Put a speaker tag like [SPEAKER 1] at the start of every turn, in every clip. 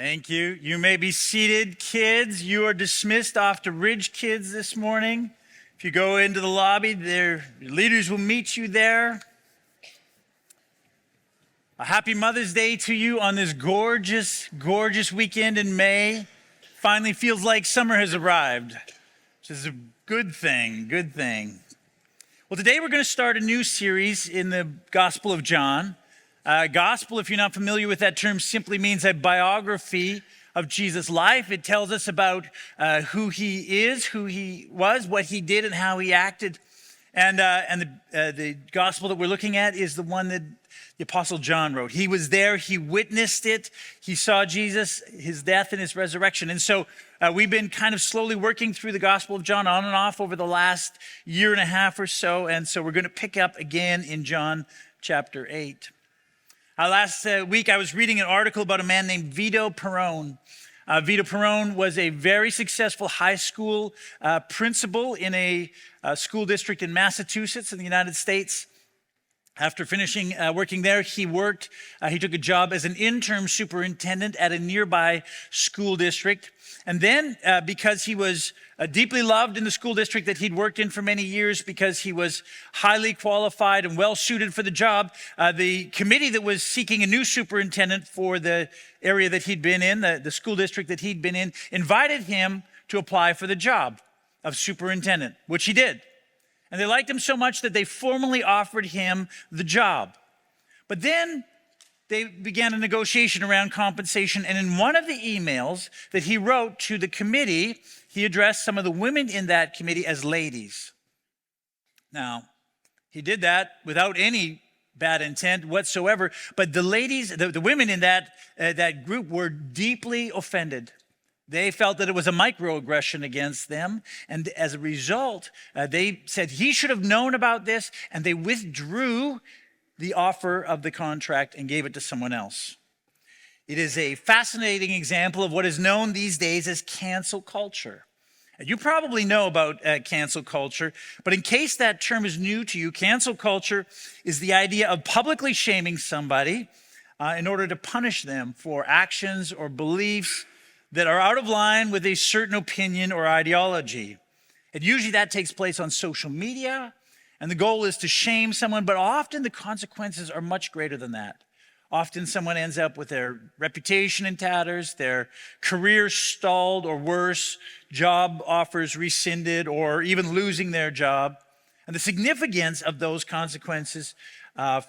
[SPEAKER 1] Thank you. You may be seated, kids. You are dismissed off to Ridge Kids this morning. If you go into the lobby, their leaders will meet you there. A happy Mother's Day to you on this gorgeous, gorgeous weekend in May. Finally feels like summer has arrived, which is a good thing, good thing. Well, today we're going to start a new series in the Gospel of John. Gospel, if you're not familiar with that term, simply means a biography of Jesus' life. It tells us about who he is, who he was, what he did, and how he acted. And the gospel that we're looking at is the one that the Apostle John wrote. He was there. He witnessed it. He saw Jesus, his death, and his resurrection. And so we've been kind of slowly working through the Gospel of John on and off over the last year and a half or so. And so we're going to pick up again in John chapter 8. Last week, I was reading an article about a man named Vito Perrone. Vito Perrone was a very successful high school principal in a school district in Massachusetts in the United States. After finishing working there, he took a job as an interim superintendent at a nearby school district. And then because he was deeply loved in the school district that he'd worked in for many years, because he was highly qualified and well suited for the job, the committee that was seeking a new superintendent for the area that he'd been in, the school district that he'd been in, invited him to apply for the job of superintendent, which he did. And they liked him so much that they formally offered him the job. But then they began a negotiation around compensation. And in one of the emails that he wrote to the committee, he addressed some of the women in that committee as ladies. Now, he did that without any bad intent whatsoever. But the ladies, the women in that group were deeply offended. They felt that it was a microaggression against them. And as a result, they said he should have known about this, and they withdrew the offer of the contract and gave it to someone else. It is a fascinating example of what is known these days as cancel culture. And you probably know about cancel culture, but in case that term is new to you, cancel culture is the idea of publicly shaming somebody in order to punish them for actions or beliefs that are out of line with a certain opinion or ideology. And usually that takes place on social media, and the goal is to shame someone, but often the consequences are much greater than that. Often someone ends up with their reputation in tatters, their career stalled, or worse, job offers rescinded, or even losing their job. And the significance of those consequences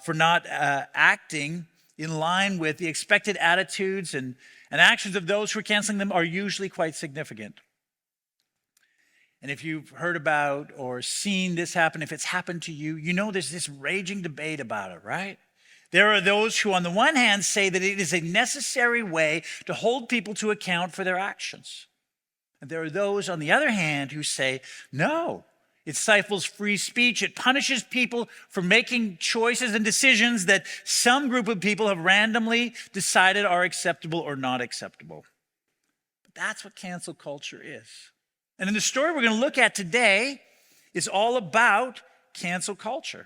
[SPEAKER 1] for not acting in line with the expected attitudes and actions of those who are canceling them are usually quite significant. And if you've heard about or seen this happen, if it's happened to you, you know there's this raging debate about it, right? There are those who on the one hand say that it is a necessary way to hold people to account for their actions. And there are those on the other hand who say, no, it stifles free speech. It punishes people for making choices and decisions that some group of people have randomly decided are acceptable or not acceptable. But that's what cancel culture is. And in the story we're going to look at today is all about cancel culture.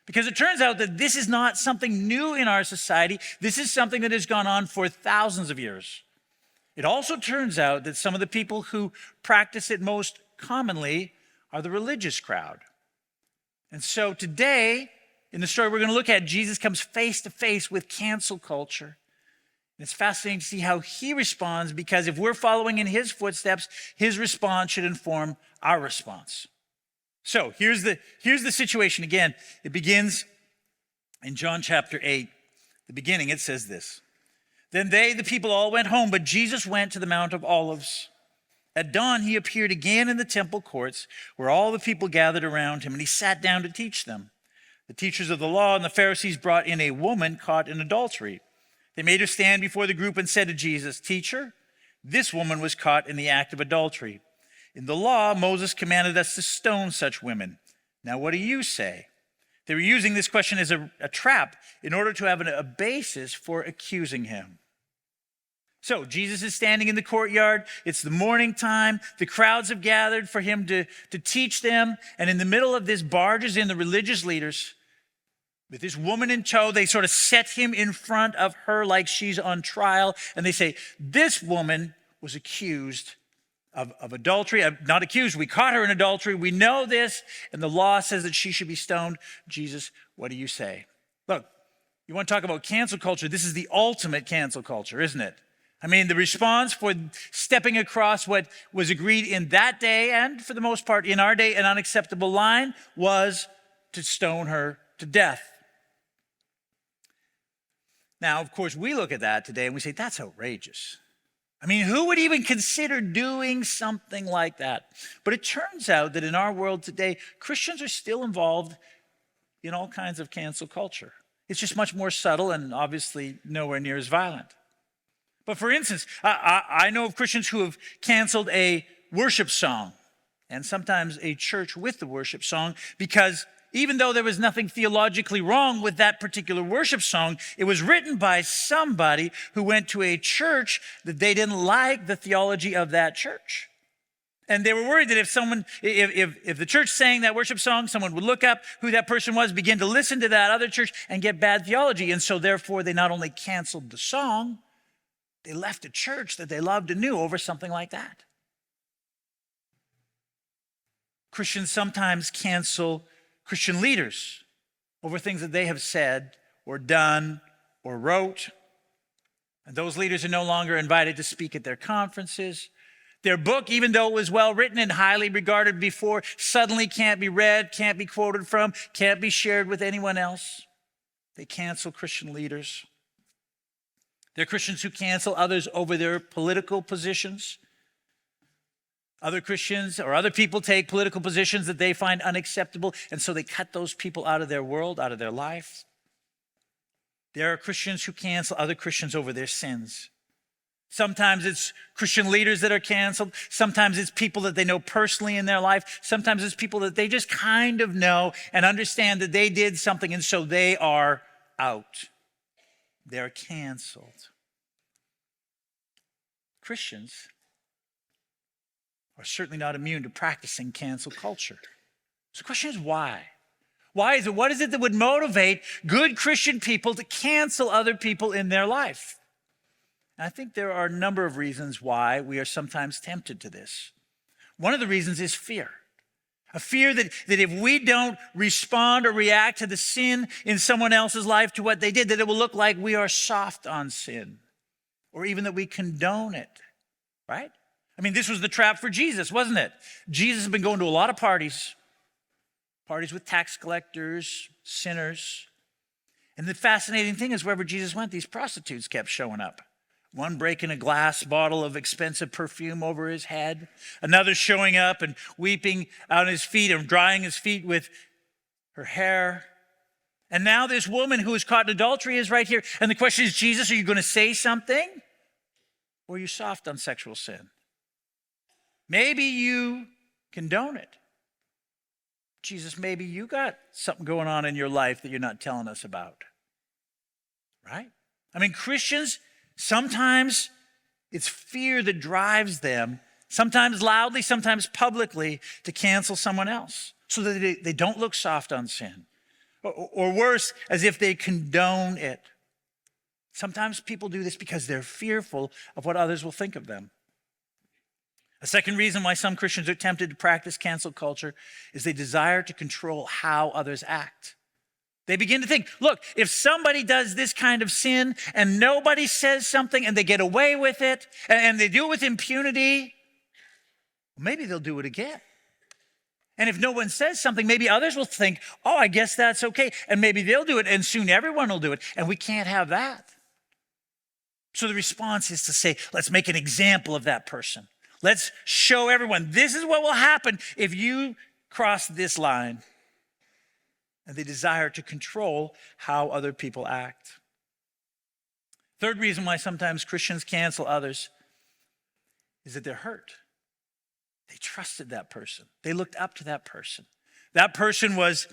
[SPEAKER 1] Because it turns out that this is not something new in our society. This is something that has gone on for thousands of years. It also turns out that some of the people who practice it most commonly are the religious crowd. And so today, in the story we're going to look at, Jesus comes face to face with cancel culture. And it's fascinating to see how he responds, because if we're following in his footsteps, his response should inform our response. So here's the situation. Again, it begins in John chapter 8. The beginning, it says this. Then they, the people, all went home, but Jesus went to the Mount of Olives. At dawn, he appeared again in the temple courts where all the people gathered around him, and he sat down to teach them. The teachers of the law and the Pharisees brought in a woman caught in adultery. They made her stand before the group and said to Jesus, "Teacher, this woman was caught in the act of adultery. In the law, Moses commanded us to stone such women. Now, what do you say?" They were using this question as a trap in order to have a basis for accusing him. So Jesus is standing in the courtyard. It's the morning time. The crowds have gathered for him to teach them. And in the middle of this barges in the religious leaders With this woman in tow, they sort of set him in front of her like she's on trial. And they say, this woman was accused of adultery. Not accused, we caught her in adultery. We know this. And the law says that she should be stoned. Jesus, what do you say? Look, you want to talk about cancel culture? This is the ultimate cancel culture, isn't it? I mean, the response for stepping across what was agreed in that day, and for the most part in our day, an unacceptable line, was to stone her to death. Now, of course, we look at that today and we say, that's outrageous. I mean, who would even consider doing something like that? But it turns out that in our world today, Christians are still involved in all kinds of cancel culture. It's just much more subtle and obviously nowhere near as violent. But for instance, I know of Christians who have canceled a worship song, and sometimes a church with the worship song, because even though there was nothing theologically wrong with that particular worship song, it was written by somebody who went to a church that they didn't like the theology of that church. And they were worried that if the church sang that worship song, someone would look up who that person was, begin to listen to that other church and get bad theology. And so therefore they not only canceled the song, they left a church that they loved and knew over something like that. Christians sometimes cancel Christian leaders over things that they have said or done or wrote. And those leaders are no longer invited to speak at their conferences. Their book, even though it was well written and highly regarded before, suddenly can't be read, can't be quoted from, can't be shared with anyone else. They cancel Christian leaders. There are Christians who cancel others over their political positions. Other Christians or other people take political positions that they find unacceptable, and so they cut those people out of their world, out of their life. There are Christians who cancel other Christians over their sins. Sometimes it's Christian leaders that are canceled. Sometimes it's people that they know personally in their life. Sometimes it's people that they just kind of know and understand that they did something, and so they are out. They're canceled. Christians are certainly not immune to practicing cancel culture. So the question is why? Why is it? What is it that would motivate good Christian people to cancel other people in their life? And I think there are a number of reasons why we are sometimes tempted to this. One of the reasons is fear. A fear that if we don't respond or react to the sin in someone else's life, to what they did, that it will look like we are soft on sin, or even that we condone it, right? I mean, this was the trap for Jesus, wasn't it? Jesus had been going to a lot of parties with tax collectors, sinners. And the fascinating thing is wherever Jesus went, these prostitutes kept showing up. One breaking a glass bottle of expensive perfume over his head. Another showing up and weeping on his feet and drying his feet with her hair. And now this woman who was caught in adultery is right here. And the question is, Jesus, are you going to say something? Or are you soft on sexual sin? Maybe you condone it. Jesus, maybe you got something going on in your life that you're not telling us about. Right? I mean, Christians, sometimes it's fear that drives them, sometimes loudly, sometimes publicly, to cancel someone else so that they don't look soft on sin. Or worse, as if they condone it. Sometimes people do this because they're fearful of what others will think of them. A second reason why some Christians are tempted to practice cancel culture is they desire to control how others act. They begin to think, look, if somebody does this kind of sin and nobody says something and they get away with it and they do it with impunity, maybe they'll do it again. And if no one says something, maybe others will think, oh, I guess that's okay. And maybe they'll do it and soon everyone will do it. And we can't have that. So the response is to say, let's make an example of that person. Let's show everyone, this is what will happen if you cross this line. And they desire to control how other people act. Third reason why sometimes Christians cancel others is that they're hurt. They trusted that person. They looked up to that person. That person was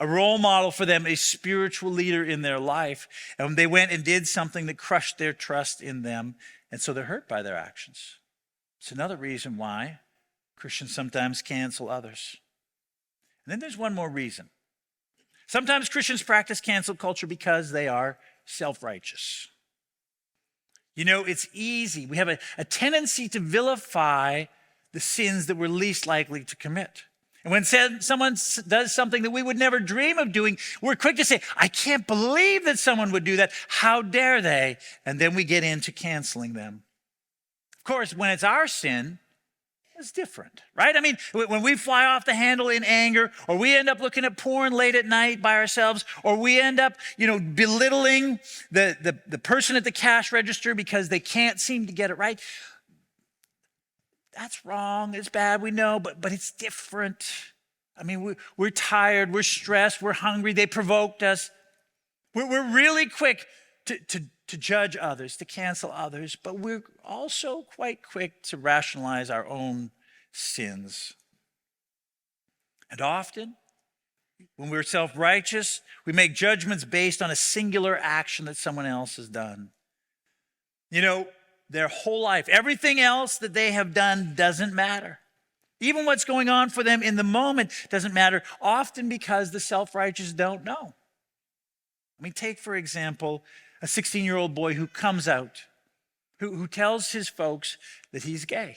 [SPEAKER 1] a role model for them, a spiritual leader in their life. And they went and did something that crushed their trust in them. And so they're hurt by their actions. It's another reason why Christians sometimes cancel others. And then there's one more reason. Sometimes Christians practice cancel culture because they are self-righteous. You know, it's easy. We have a tendency to vilify the sins that we're least likely to commit. And when someone does something that we would never dream of doing, we're quick to say, I can't believe that someone would do that. How dare they? And then we get into canceling them. Of course, when it's our sin, it's different, right? I mean, when we fly off the handle in anger, or we end up looking at porn late at night by ourselves, or we end up, belittling the person at the cash register because they can't seem to get it right. That's wrong, it's bad, we know, but it's different. I mean, we're tired, we're stressed, we're hungry, they provoked us. We're really quick to judge others, to cancel others, but we're also quite quick to rationalize our own sins. And often, when we're self-righteous, we make judgments based on a singular action that someone else has done. Their whole life, everything else that they have done doesn't matter. Even what's going on for them in the moment doesn't matter, often because the self-righteous don't know. I mean, take, for example, a 16-year-old boy who comes out, who tells his folks that he's gay.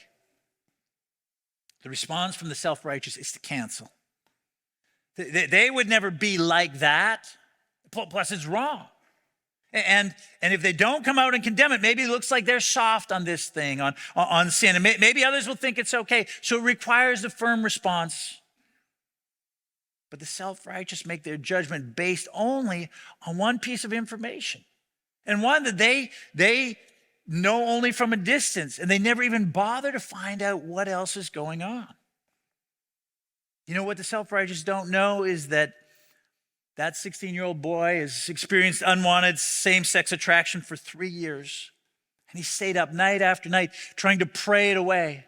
[SPEAKER 1] The response from the self-righteous is to cancel. They would never be like that. Plus, it's wrong. And if they don't come out and condemn it, maybe it looks like they're soft on this thing, on sin. And maybe others will think it's okay. So it requires a firm response. But the self-righteous make their judgment based only on one piece of information. And one that they know only from a distance. And they never even bother to find out what else is going on. What the self-righteous don't know is that 16-year-old boy has experienced unwanted same-sex attraction for 3 years. And he stayed up night after night trying to pray it away.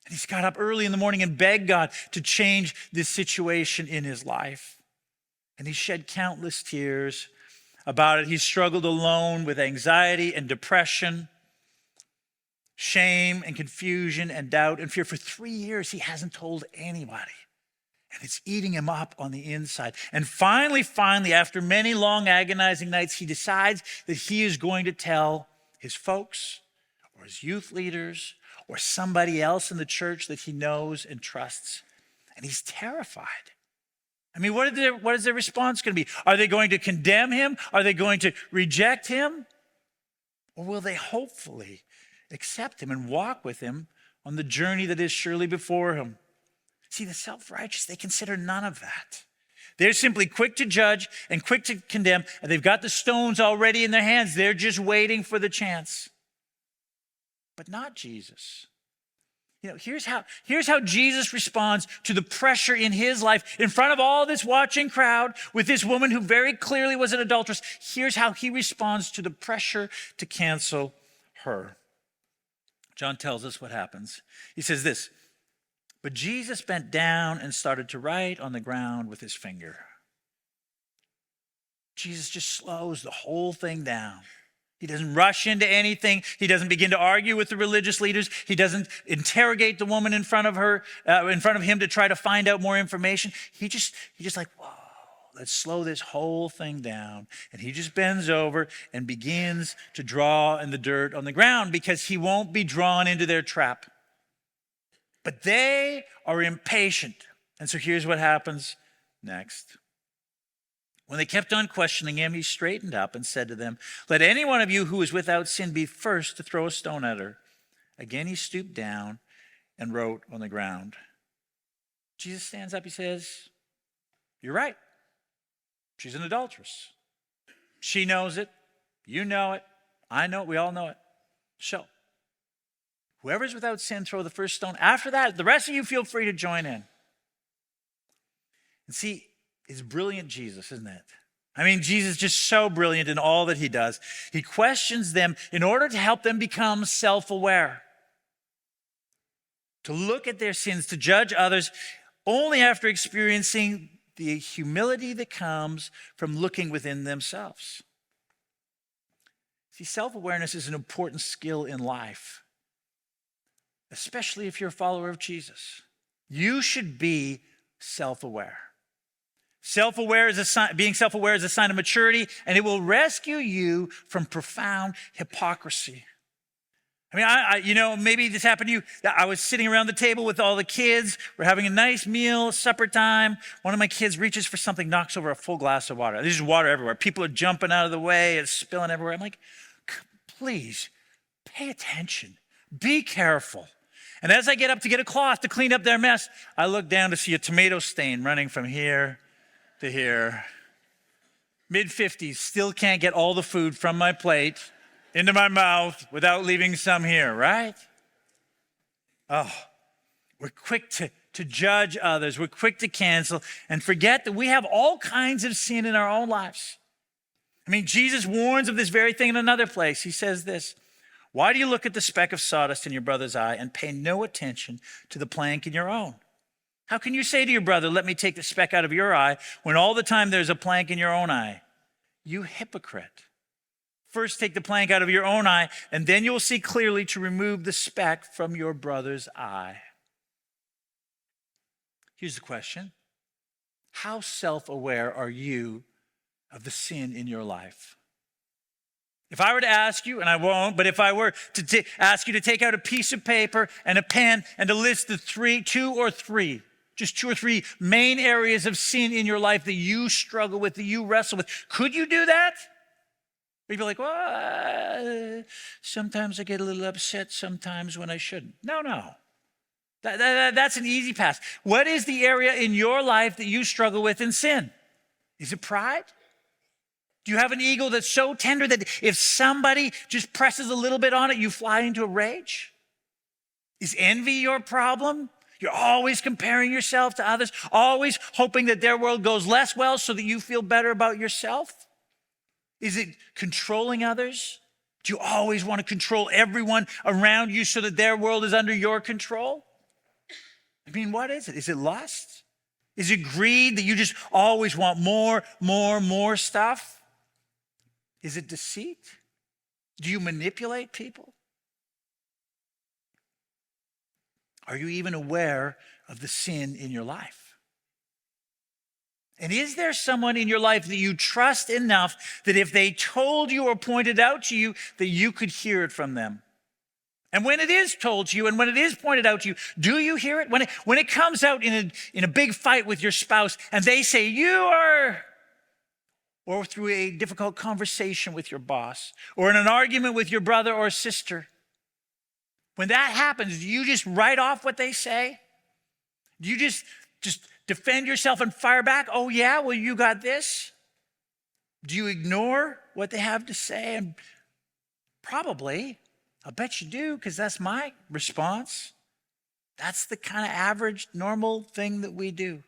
[SPEAKER 1] And he's got up early in the morning and begged God to change this situation in his life. And he shed countless tears about it. He's struggled alone with anxiety and depression, shame and confusion and doubt and fear. For 3 years, he hasn't told anybody. And it's eating him up on the inside. And finally, after many long agonizing nights, he decides that he is going to tell his folks or his youth leaders or somebody else in the church that he knows and trusts. And he's terrified. I mean, what is their response going to be? Are they going to condemn him? Are they going to reject him? Or will they hopefully accept him and walk with him on the journey that is surely before him? See, the self-righteous, they consider none of that. They're simply quick to judge and quick to condemn, and they've got the stones already in their hands. They're just waiting for the chance. But not Jesus. Here's how Jesus responds to the pressure in his life in front of all this watching crowd with this woman who very clearly was an adulteress. Here's how he responds to the pressure to cancel her. John tells us what happens. He says this, "But Jesus bent down and started to write on the ground with his finger." Jesus just slows the whole thing down. He doesn't rush into anything. He doesn't begin to argue with the religious leaders. He doesn't interrogate the woman in front of him to try to find out more information. He just like, whoa, let's slow this whole thing down. And he just bends over and begins to draw in the dirt on the ground because he won't be drawn into their trap. But they are impatient. And so here's what happens next. When they kept on questioning him, he straightened up and said to them, "Let any one of you who is without sin be first to throw a stone at her." Again, he stooped down and wrote on the ground. Jesus stands up, he says, "You're right. She's an adulteress. She knows it. You know it. I know it. We all know it. So, whoever's without sin, throw the first stone. After that, the rest of you feel free to join in." And see, it's brilliant Jesus, isn't it? I mean, Jesus is just so brilliant in all that he does. He questions them in order to help them become self-aware, to look at their sins, to judge others only after experiencing the humility that comes from looking within themselves. See, self-awareness is an important skill in life, especially if you're a follower of Jesus. You should be self-aware. Self-aware is a sign, being self-aware is a sign of maturity, and it will rescue you from profound hypocrisy. I mean, maybe this happened to you. I was sitting around the table with all the kids. We're having a nice meal, supper time. One of my kids reaches for something, knocks over a full glass of water. There's water everywhere. People are jumping out of the way. It's spilling everywhere. I'm like, please, pay attention. Be careful. And as I get up to get a cloth to clean up their mess, I look down to see a tomato stain running from here to here. Mid-50s, still can't get all the food from my plate into my mouth without leaving some here, right? Oh, we're quick to judge others. We're quick to cancel and forget that we have all kinds of sin in our own lives. I mean, Jesus warns of this very thing in another place. He says this, why do you look at the speck of sawdust in your brother's eye and pay no attention to the plank in your own? How can you say to your brother, let me take the speck out of your eye, when all the time there's a plank in your own eye? You hypocrite. First take the plank out of your own eye, and then you'll see clearly to remove the speck from your brother's eye. Here's the question. How self-aware are you of the sin in your life? If I were to ask you, and I won't, but if I were to ask you to take out a piece of paper and a pen and to list the two or three main areas of sin in your life that you struggle with, that you wrestle with, could you do that? Or you'd be like, well, sometimes I get a little upset sometimes when I shouldn't. No. That's an easy pass. What is the area in your life that you struggle with in sin? Is it pride? Do you have an ego that's so tender that if somebody just presses a little bit on it, you fly into a rage? Is envy your problem? You're always comparing yourself to others, always hoping that their world goes less well so that you feel better about yourself? Is it controlling others? Do you always want to control everyone around you so that their world is under your control? I mean, what is it? Is it lust? Is it greed that you just always want more stuff? Is it deceit? Do you manipulate people? Are you even aware of the sin in your life? And is there someone in your life that you trust enough that if they told you or pointed out to you, that you could hear it from them? And when it is told to you and when it is pointed out to you, do you hear it? When it comes out in a big fight with your spouse and they say, you are, or through a difficult conversation with your boss, or in an argument with your brother or sister, when that happens, do you just write off what they say? Do you just defend yourself and fire back? Oh yeah, well you got this? Do you ignore what they have to say? And probably, I'll bet you do, because that's my response. That's the kind of average, normal thing that we do.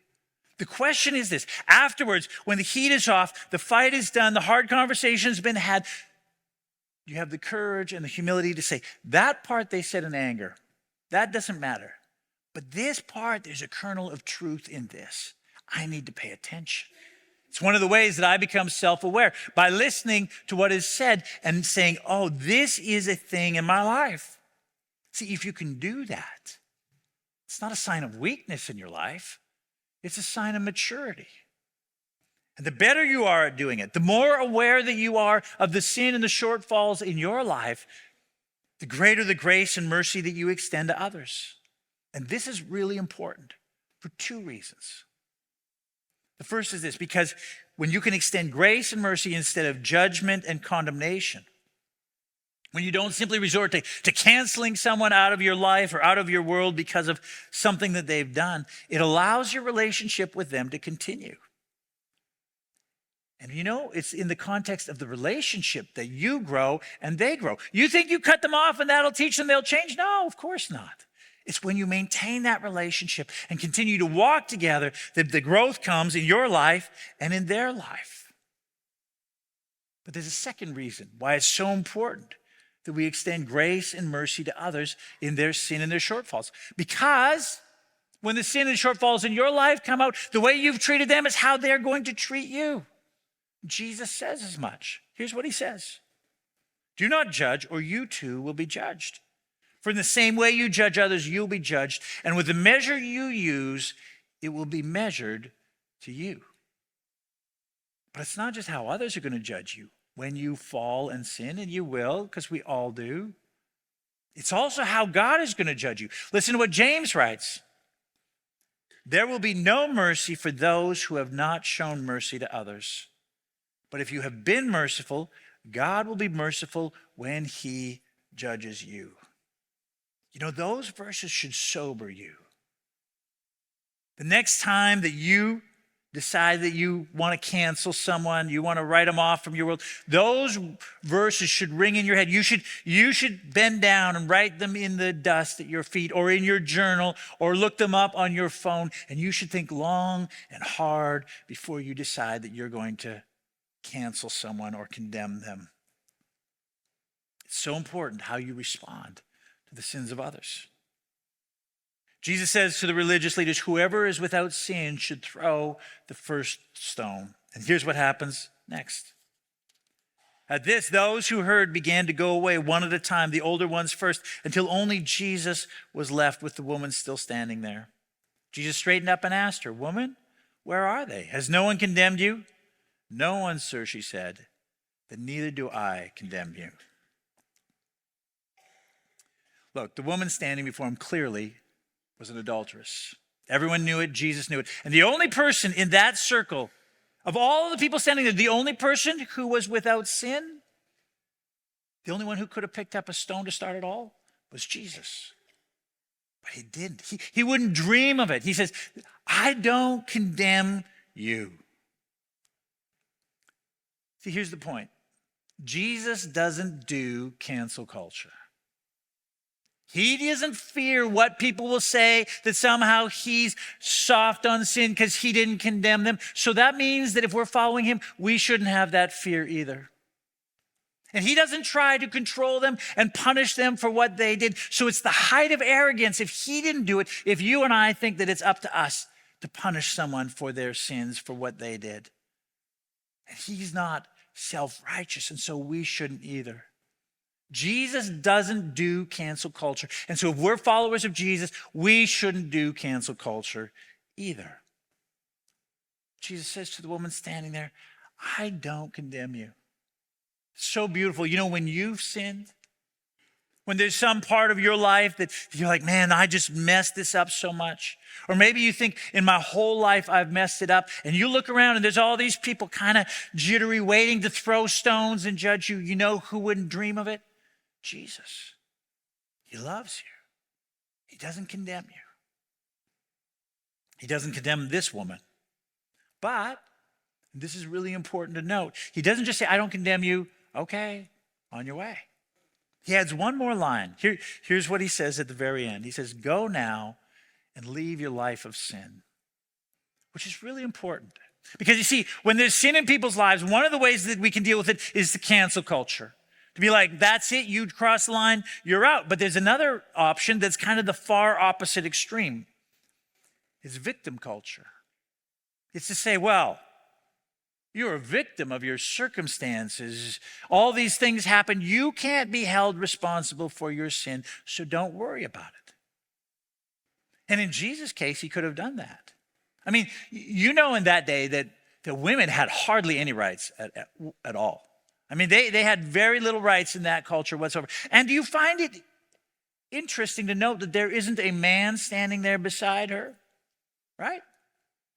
[SPEAKER 1] The question is this, afterwards, when the heat is off, the fight is done, the hard conversation has been had, you have the courage and the humility to say, that part they said in anger, that doesn't matter. But this part, there's a kernel of truth in this. I need to pay attention. It's one of the ways that I become self-aware, by listening to what is said and saying, oh, this is a thing in my life. See, if you can do that, it's not a sign of weakness in your life. It's a sign of maturity. And the better you are at doing it, the more aware that you are of the sin and the shortfalls in your life, the greater the grace and mercy that you extend to others. And this is really important for two reasons. The first is this, because when you can extend grace and mercy instead of judgment and condemnation, when you don't simply resort to canceling someone out of your life or out of your world because of something that they've done, it allows your relationship with them to continue. And it's in the context of the relationship that you grow and they grow. You think you cut them off and that'll teach them they'll change? No, of course not. It's when you maintain that relationship and continue to walk together that the growth comes in your life and in their life. But there's a second reason why it's so important that we extend grace and mercy to others in their sin and their shortfalls. Because when the sin and shortfalls in your life come out, the way you've treated them is how they're going to treat you. Jesus says as much. Here's what he says. Do not judge, or you too will be judged. For in the same way you judge others, you'll be judged. And with the measure you use, it will be measured to you. But it's not just how others are going to judge you when you fall and sin, and you will, because we all do. It's also how God is going to judge you. Listen to what James writes. There will be no mercy for those who have not shown mercy to others. But if you have been merciful, God will be merciful when he judges you. You know, those verses should sober you. The next time that you decide that you want to cancel someone, you want to write them off from your world, those verses should ring in your head. You should bend down and write them in the dust at your feet or in your journal or look them up on your phone. And you should think long and hard before you decide that you're going to cancel someone or condemn them. It's so important how you respond to the sins of others. Jesus says to the religious leaders, whoever is without sin should throw the first stone. And here's what happens next. At this, those who heard began to go away one at a time, the older ones first, until only Jesus was left with the woman still standing there. Jesus straightened up and asked her, "Woman, where are they? Has no one condemned you?" "No one, sir," she said. "Then neither do I condemn you." Look, the woman standing before him clearly was an adulteress. Everyone knew it. Jesus knew it. And the only person in that circle, of all the people standing there, the only person who was without sin, the only one who could have picked up a stone to start it all, was Jesus. But he didn't. He wouldn't dream of it. He says, "I don't condemn you." See, here's the point. Jesus doesn't do cancel culture. He doesn't fear what people will say, that somehow he's soft on sin because he didn't condemn them. So that means that if we're following him, we shouldn't have that fear either. And he doesn't try to control them and punish them for what they did. So it's the height of arrogance if he didn't do it, if you and I think that it's up to us to punish someone for their sins, for what they did. And he's not self-righteous, and so we shouldn't either. Jesus doesn't do cancel culture. And so if we're followers of Jesus, we shouldn't do cancel culture either. Jesus says to the woman standing there, "I don't condemn you." So beautiful. You know, when you've sinned, when there's some part of your life that you're like, "Man, I just messed this up so much." Or maybe you think, "In my whole life, I've messed it up." And you look around and there's all these people kind of jittery, waiting to throw stones and judge you. You know who wouldn't dream of it? Jesus. He loves you. He doesn't condemn you. He doesn't condemn this woman. But, and this is really important to note, he doesn't just say, "I don't condemn you." Okay, on your way. He adds one more line. Here's what he says at the very end. He says, "Go now and leave your life of sin," which is really important. Because you see, when there's sin in people's lives, one of the ways that we can deal with it is the cancel culture. To be like, "That's it, you cross the line, you're out." But there's another option that's kind of the far opposite extreme. It's victim culture. It's to say, "Well, you're a victim of your circumstances. All these things happen. You can't be held responsible for your sin, so don't worry about it." And in Jesus' case, he could have done that. I mean, you know, in that day that women had hardly any rights at all. I mean, they had very little rights in that culture whatsoever. And do you find it interesting to note that there isn't a man standing there beside her? Right?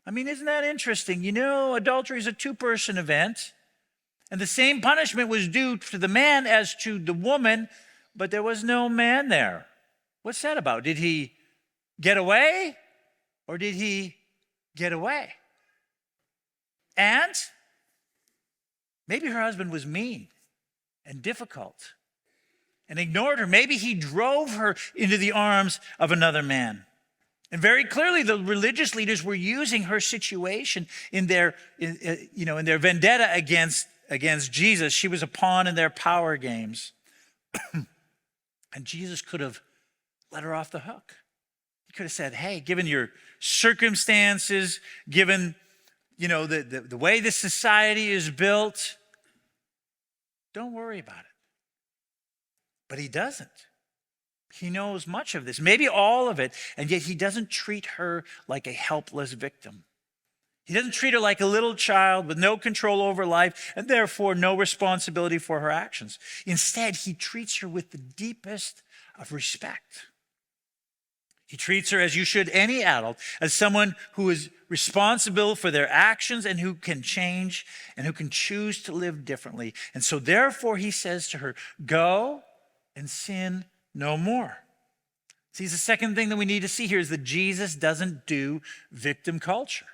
[SPEAKER 1] I mean, isn't that interesting? You know, adultery is a two-person event, and the same punishment was due to the man as to the woman, but there was no man there. What's that about? Did he get away, or did he get away? And maybe her husband was mean and difficult and ignored her. Maybe he drove her into the arms of another man. And very clearly, the religious leaders were using her situation in their vendetta against Jesus. She was a pawn in their power games. And Jesus could have let her off the hook. He could have said, "Hey, given your circumstances, given the way this society is built, don't worry about it." But he doesn't. He knows much of this, maybe all of it, and yet he doesn't treat her like a helpless victim. He doesn't treat her like a little child with no control over life and therefore no responsibility for her actions. Instead, he treats her with the deepest of respect. He treats her as you should any adult, as someone who is responsible for their actions and who can change and who can choose to live differently. And so therefore he says to her, go and sin no more. See, the second thing that we need to see here is that Jesus doesn't do victim culture.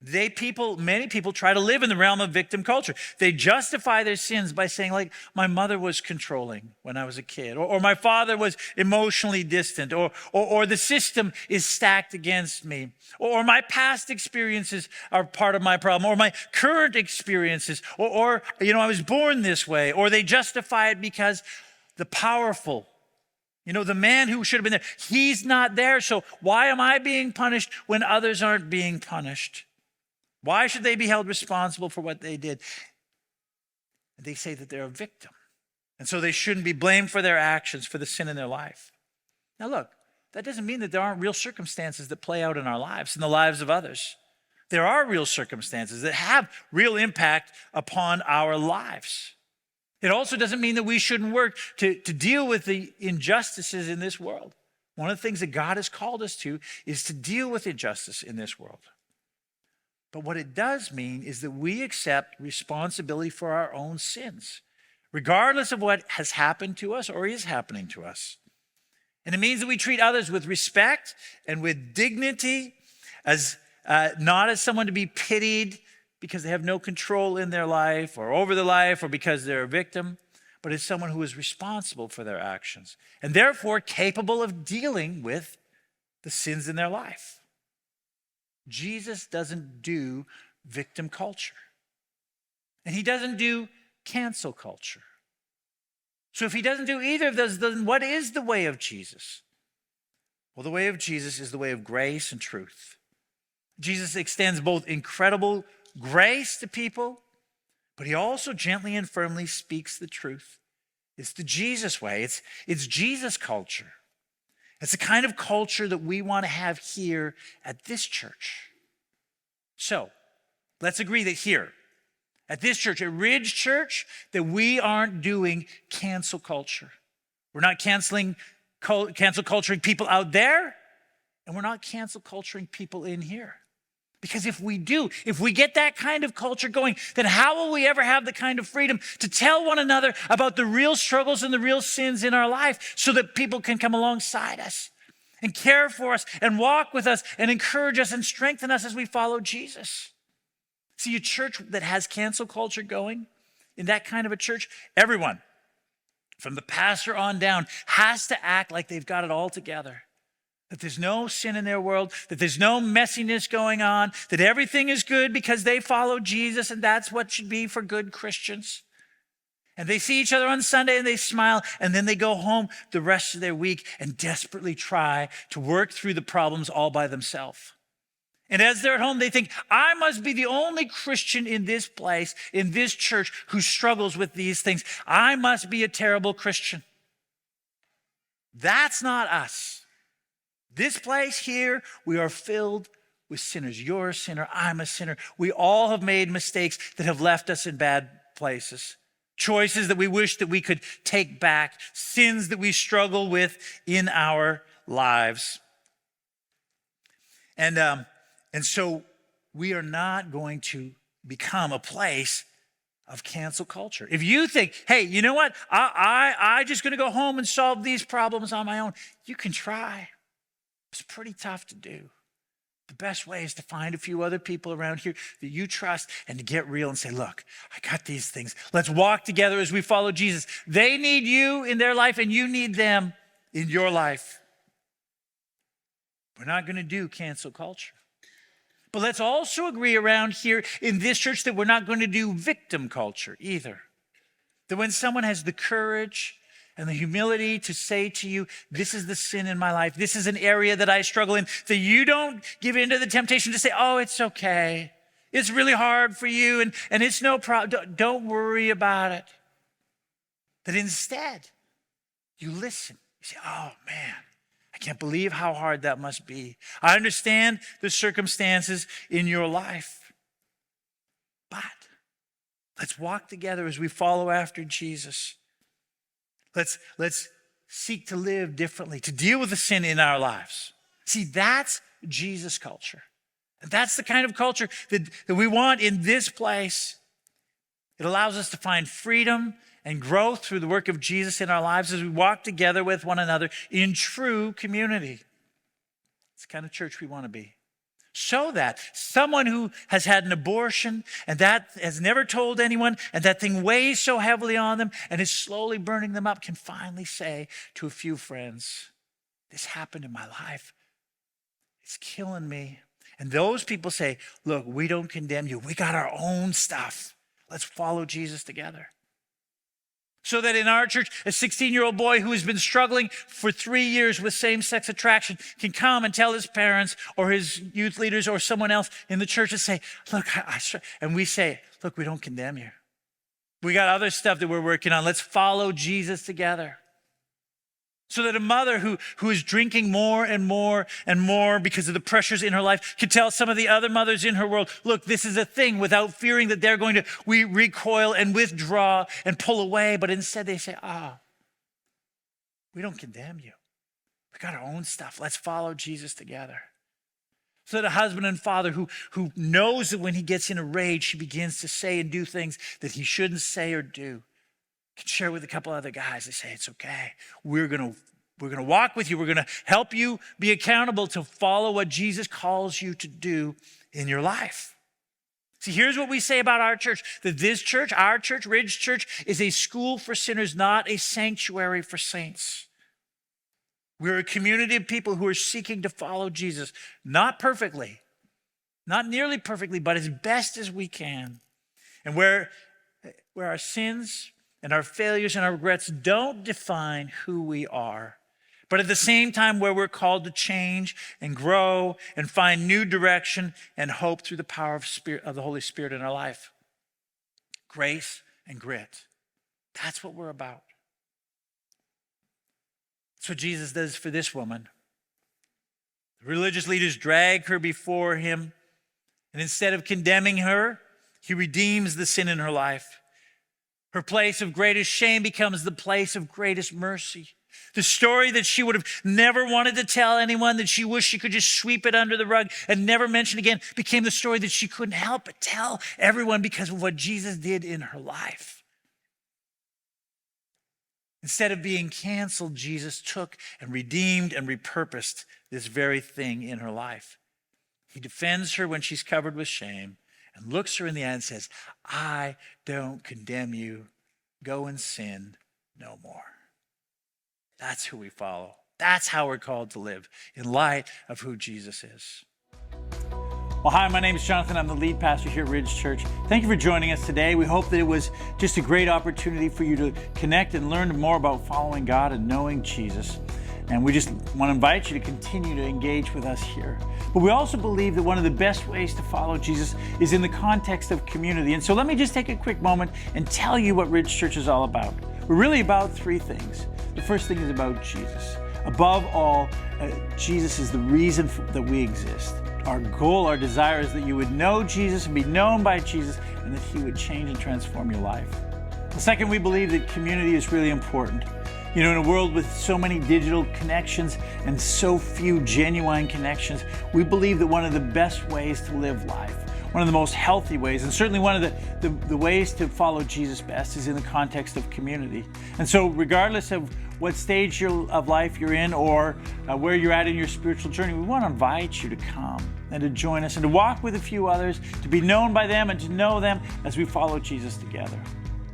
[SPEAKER 1] Many people try to live in the realm of victim culture. They justify their sins by saying, like, my mother was controlling when I was a kid, or my father was emotionally distant, or the system is stacked against me, or my past experiences are part of my problem, or my current experiences, or I was born this way, or they justify it because the powerful, the man who should have been there, he's not there, so why am I being punished when others aren't being punished? Why should they be held responsible for what they did? They say that they're a victim. And so they shouldn't be blamed for their actions, for the sin in their life. Now look, that doesn't mean that there aren't real circumstances that play out in our lives, in the lives of others. There are real circumstances that have real impact upon our lives. It also doesn't mean that we shouldn't work to deal with the injustices in this world. One of the things that God has called us to is to deal with injustice in this world. But what it does mean is that we accept responsibility for our own sins, regardless of what has happened to us or is happening to us. And it means that we treat others with respect and with dignity, as not as someone to be pitied because they have no control in their life or over their life or because they're a victim, but as someone who is responsible for their actions and therefore capable of dealing with the sins in their life. Jesus doesn't do victim culture. And he doesn't do cancel culture. So if he doesn't do either of those, then what is the way of Jesus? Well, the way of Jesus is the way of grace and truth. Jesus extends both incredible grace to people, but he also gently and firmly speaks the truth. It's the Jesus way. It's Jesus culture. It's the kind of culture that we want to have here at this church. So, let's agree that here, at this church, at Ridge Church, that we aren't doing cancel culture. We're not cancel culturing people out there, and we're not cancel culturing people in here. Because if we get that kind of culture going, then how will we ever have the kind of freedom to tell one another about the real struggles and the real sins in our life so that people can come alongside us and care for us and walk with us and encourage us and strengthen us as we follow Jesus? See, a church that has cancel culture going, in that kind of a church, everyone, from the pastor on down, has to act like they've got it all together. That there's no sin in their world, that there's no messiness going on, that everything is good because they follow Jesus, and that's what should be for good Christians. And they see each other on Sunday and they smile, and then they go home the rest of their week and desperately try to work through the problems all by themselves. And as they're at home, they think, I must be the only Christian in this place, in this church, who struggles with these things. I must be a terrible Christian. That's not us. This place here, we are filled with sinners. You're a sinner. I'm a sinner. We all have made mistakes that have left us in bad places. Choices that we wish that we could take back. Sins that we struggle with in our lives. And so we are not going to become a place of cancel culture. If you think, hey, you know what? I just going to go home and solve these problems on my own. You can try. It's pretty tough to do. The best way is to find a few other people around here that you trust and to get real and say, look, I got these things. Let's walk together as we follow Jesus. They need you in their life and you need them in your life. We're not going to do cancel culture. But let's also agree around here in this church that we're not going to do victim culture either. That when someone has the courage and the humility to say to you, this is the sin in my life, this is an area that I struggle in, that you don't give in to the temptation to say, oh, it's okay. It's really hard for you and it's no problem. Don't worry about it. That instead, you listen. You say, oh man, I can't believe how hard that must be. I understand the circumstances in your life. But let's walk together as we follow after Jesus. Let's seek to live differently, to deal with the sin in our lives. See, that's Jesus culture. And that's the kind of culture that we want in this place. It allows us to find freedom and growth through the work of Jesus in our lives as we walk together with one another in true community. It's the kind of church we want to be. So that someone who has had an abortion and that has never told anyone and that thing weighs so heavily on them and is slowly burning them up can finally say to a few friends, this happened in my life. It's killing me. And those people say, look, we don't condemn you. We got our own stuff. Let's follow Jesus together. So that in our church, a 16-year-old boy who has been struggling for 3 years with same-sex attraction can come and tell his parents or his youth leaders or someone else in the church and say, look, and we say, look, we don't condemn you. We got other stuff that we're working on. Let's follow Jesus together. So that a mother who is drinking more and more and more because of the pressures in her life can tell some of the other mothers in her world, look, this is a thing, without fearing that they're going to recoil and withdraw and pull away. But instead they say, we don't condemn you. We got our own stuff. Let's follow Jesus together. So that a husband and father who knows that when he gets in a rage, he begins to say and do things that he shouldn't say or do, can share with a couple other guys. They say, it's okay. We're going to walk with you. We're going to help you be accountable to follow what Jesus calls you to do in your life. See, here's what we say about our church, that this church, our church, Ridge Church, is a school for sinners, not a sanctuary for saints. We're a community of people who are seeking to follow Jesus, not perfectly, not nearly perfectly, but as best as we can. And where our sins and our failures and our regrets don't define who we are. But at the same time, where we're called to change and grow and find new direction and hope through the power of the Holy Spirit in our life. Grace and grit. That's what we're about. That's what Jesus does for this woman. The religious leaders drag her before him, and instead of condemning her, he redeems the sin in her life. Her place of greatest shame becomes the place of greatest mercy. The story that she would have never wanted to tell anyone, that she wished she could just sweep it under the rug and never mention again, became the story that she couldn't help but tell everyone because of what Jesus did in her life. Instead of being canceled, Jesus took and redeemed and repurposed this very thing in her life. He defends her when she's covered with shame, and looks her in the eye and says, I don't condemn you. Go and sin no more. That's who we follow. That's how we're called to live in light of who Jesus is. Well, hi, my name is Jonathan. I'm the lead pastor here at Ridge Church. Thank you for joining us today. We hope that it was just a great opportunity for you to connect and learn more about following God and knowing Jesus. And we just want to invite you to continue to engage with us here. But we also believe that one of the best ways to follow Jesus is in the context of community. And so let me just take a quick moment and tell you what Ridge Church is all about. We're really about three things. The first thing is about Jesus. Above all, Jesus is the reason that we exist. Our goal, our desire is that you would know Jesus and be known by Jesus, and that he would change and transform your life. The second, we believe that community is really important. You know, in a world with so many digital connections and so few genuine connections, we believe that one of the best ways to live life, one of the most healthy ways, and certainly one of the ways to follow Jesus best is in the context of community. And so regardless of what stage of life you're in or where you're at in your spiritual journey, we want to invite you to come and to join us and to walk with a few others, to be known by them and to know them as we follow Jesus together.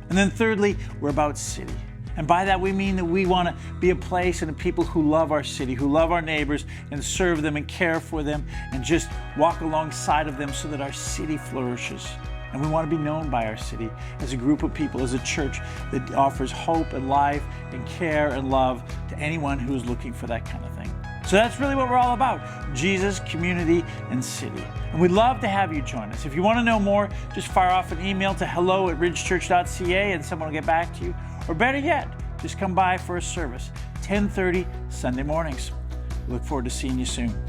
[SPEAKER 1] And then thirdly, we're about city. And by that we mean that we want to be a place and a people who love our city, who love our neighbors and serve them and care for them and just walk alongside of them so that our city flourishes. And we want to be known by our city as a group of people, as a church that offers hope and life and care and love to anyone who's looking for that kind of thing. So that's really what we're all about, Jesus, community, and city. And we'd love to have you join us. If you want to know more, just fire off an email to hello@ridgechurch.ca and someone will get back to you. Or better yet, just come by for a service, 10:30 Sunday mornings. Look forward to seeing you soon.